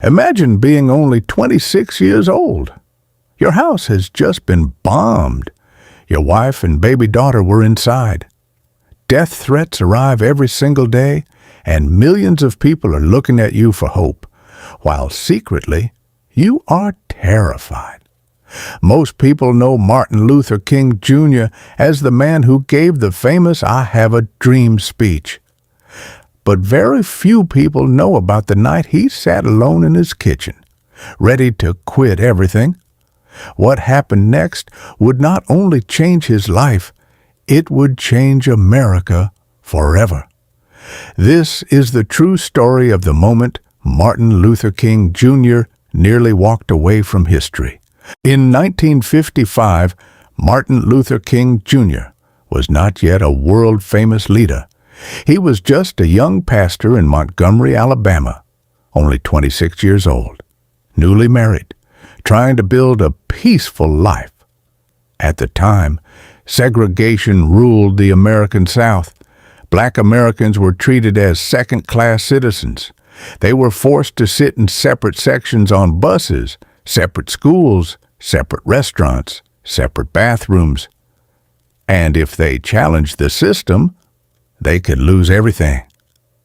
Imagine being only 26 years old. Your house has just been bombed. Your wife and baby daughter were inside. Death threats arrive every single day, and millions of people are looking at you for hope, while secretly you are terrified. Most people know Martin Luther King Jr. as the man who gave the famous "I Have a Dream" speech. But very few people know about the night he sat alone in his kitchen, ready to quit everything. What happened next would not only change his life, it would change America forever. This is the true story of the moment Martin Luther King Jr. nearly walked away from history. In 1955, Martin Luther King Jr. was not yet a world-famous leader. He was just a young pastor in Montgomery, Alabama, only 26 years old, newly married, trying to build a peaceful life. At the time, segregation ruled the American South. Black Americans were treated as second-class citizens. They were forced to sit in separate sections on buses, separate schools, separate restaurants, separate bathrooms. And if they challenged the system, they could lose everything.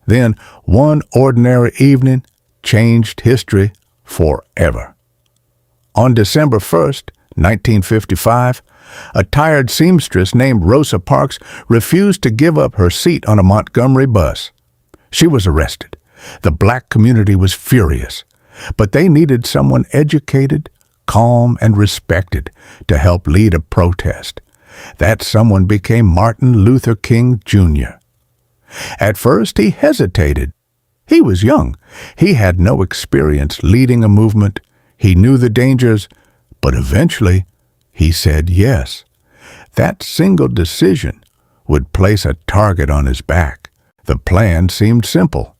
Then, one ordinary evening changed history forever. On December 1st, 1955, a tired seamstress named Rosa Parks refused to give up her seat on a Montgomery bus. She was arrested. The black community was furious, but they needed someone educated, calm, and respected to help lead a protest. That someone became Martin Luther King Jr. At first, he hesitated. He was young. He had no experience leading a movement. He knew the dangers, but eventually he said yes. That single decision would place a target on his back. The plan seemed simple.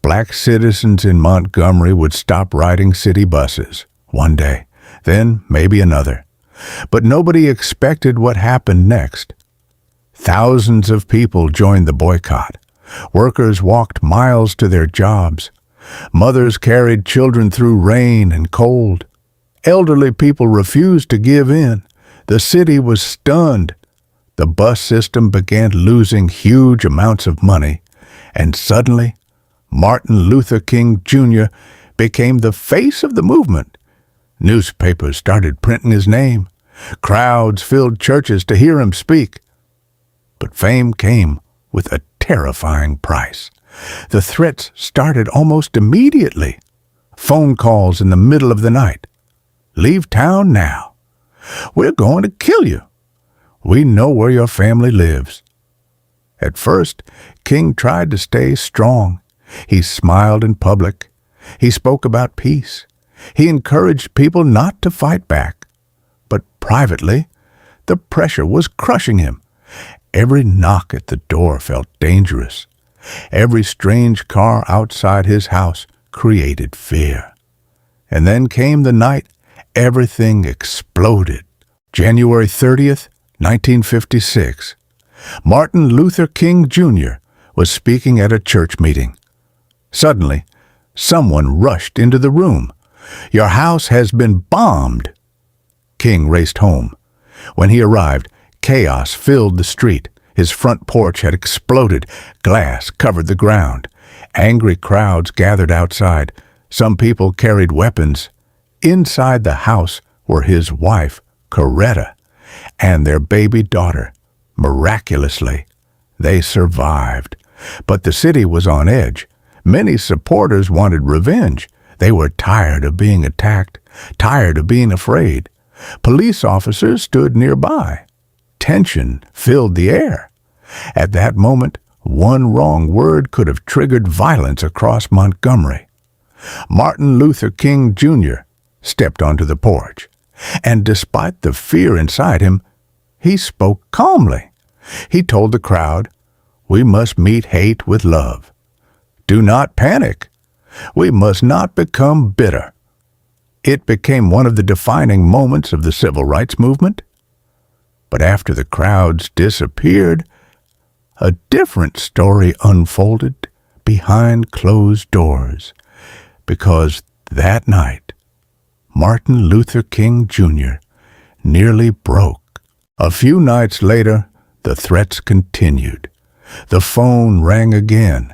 Black citizens in Montgomery would stop riding city buses one day, then maybe another. But nobody expected what happened next. Thousands of people joined the boycott. Workers walked miles to their jobs. Mothers carried children through rain and cold. Elderly people refused to give in. The city was stunned. The bus system began losing huge amounts of money, and suddenly, Martin Luther King Jr. became the face of the movement. Newspapers started printing his name. Crowds filled churches to hear him speak. But fame came with a terrifying price. The threats started almost immediately. Phone calls in the middle of the night. "Leave town now. We're going to kill you. We know where your family lives." At first, King tried to stay strong. He smiled in public. He spoke about peace. He encouraged people not to fight back. But privately, the pressure was crushing him. Every knock at the door felt dangerous. Every strange car outside his house created fear. And then came the night everything exploded. January 30th, 1956. Martin Luther King Jr. was speaking at a church meeting. Suddenly, someone rushed into the room. "Your house has been bombed." King raced home. When he arrived, chaos filled the street. His front porch had exploded. Glass covered the ground. Angry crowds gathered outside. Some people carried weapons. Inside the house were his wife, Coretta, and their baby daughter. Miraculously, they survived. But the city was on edge. Many supporters wanted revenge. They were tired of being attacked, tired of being afraid. Police officers stood nearby. Tension filled the air. At that moment, one wrong word could have triggered violence across Montgomery. Martin Luther King Jr. stepped onto the porch, and despite the fear inside him, he spoke calmly. He told the crowd, "We must meet hate with love. Do not panic. We must not become bitter." It became one of the defining moments of the civil rights movement. But after the crowds disappeared, a different story unfolded behind closed doors, because That night, Martin Luther King Jr. nearly broke. A few nights later, the threats continued. The phone rang again.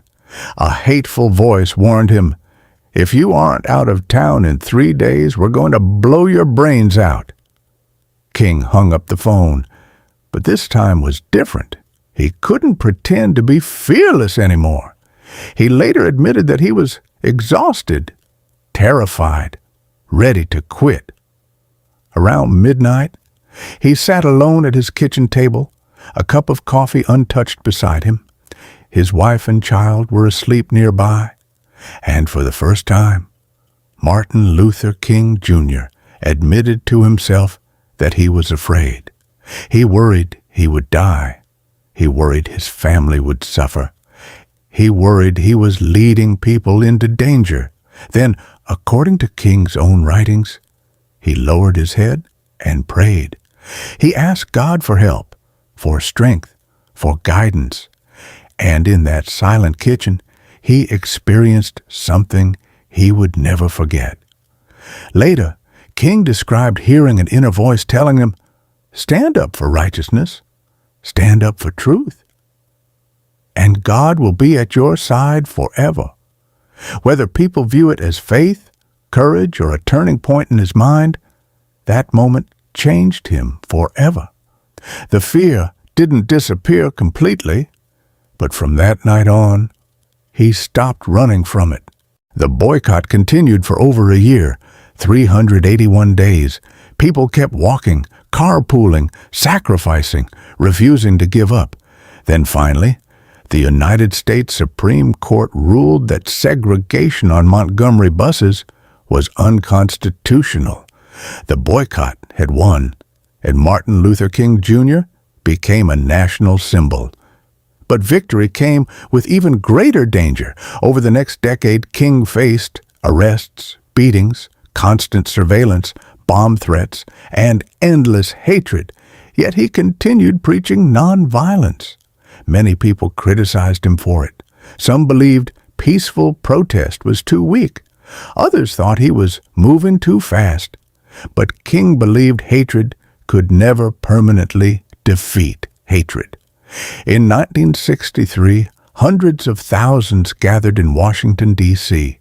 A hateful voice warned him, "If you aren't out of town in 3 days, we're going to blow your brains out." King hung up the phone, but this time was different. He couldn't pretend to be fearless anymore. He later admitted that he was exhausted, terrified, ready to quit. Around midnight, he sat alone at his kitchen table, a cup of coffee untouched beside him. His wife and child were asleep nearby, and for the first time, Martin Luther King Jr. admitted to himself that he was afraid. He worried he would die. He worried his family would suffer. He worried he was leading people into danger. Then, according to King's own writings, he lowered his head and prayed. He asked God for help, for strength, for guidance. And in that silent kitchen, he experienced something he would never forget. Later, King described hearing an inner voice telling him, "Stand up for righteousness. Stand up for truth. And God will be at your side forever." Whether people view it as faith, courage, or a turning point in his mind, that moment changed him forever. The fear didn't disappear completely, but from that night on, he stopped running from it. The boycott continued for over a year, 381 days. People kept walking, carpooling, sacrificing, refusing to give up. Then finally, the United States Supreme Court ruled that segregation on Montgomery buses was unconstitutional. The boycott had won, and Martin Luther King Jr. became a national symbol. But victory came with even greater danger. Over the next decade, King faced arrests, beatings, constant surveillance, bomb threats, and endless hatred. Yet he continued preaching nonviolence. Many people criticized him for it. Some believed peaceful protest was too weak. Others thought he was moving too fast. But King believed hatred could never permanently defeat hatred. In 1963, hundreds of thousands gathered in Washington, D.C.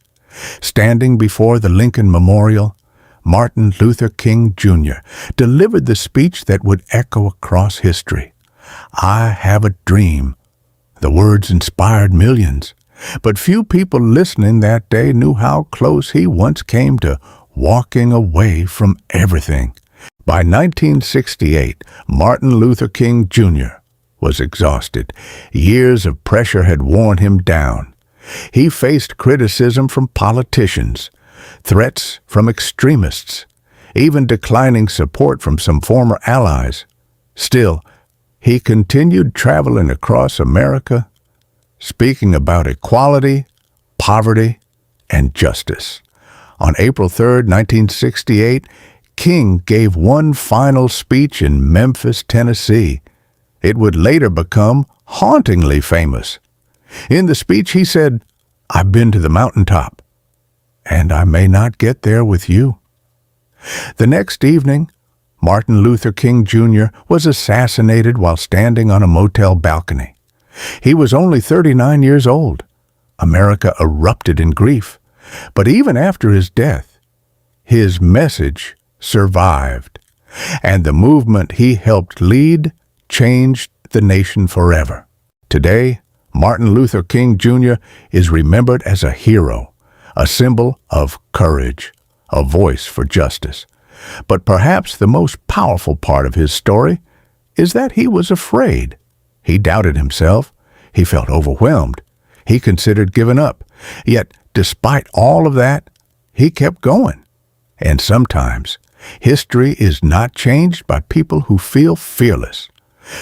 Standing before the Lincoln Memorial, Martin Luther King Jr. delivered the speech that would echo across history. "I have a dream." The words inspired millions, but few people listening that day knew how close he once came to walking away from everything. By 1968, Martin Luther King Jr. was exhausted. Years of pressure had worn him down. He faced criticism from politicians, threats from extremists, even declining support from some former allies. Still, he continued traveling across America, speaking about equality, poverty, and justice. On April 3, 1968, King gave one final speech in Memphis, Tennessee. It would later become hauntingly famous. In the speech, he said, "I've been to the mountaintop, and I may not get there with you." The next evening, Martin Luther King Jr. was assassinated while standing on a motel balcony. He was only 39 years old. America erupted in grief. But even after his death, his message survived, and the movement he helped lead changed the nation forever. Today, Martin Luther King Jr. is remembered as a hero, a symbol of courage, a voice for justice. But perhaps the most powerful part of his story is that he was afraid. He doubted himself. He felt overwhelmed. He considered giving up. Yet, despite all of that, he kept going. And sometimes, history is not changed by people who feel fearless.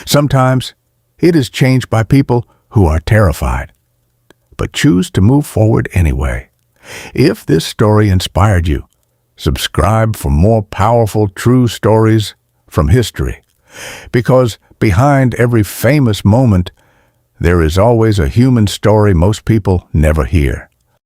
Sometimes, it is changed by people who are terrified, but choose to move forward anyway. If this story inspired you, subscribe for more powerful, true stories from history. Because behind every famous moment, there is always a human story most people never hear.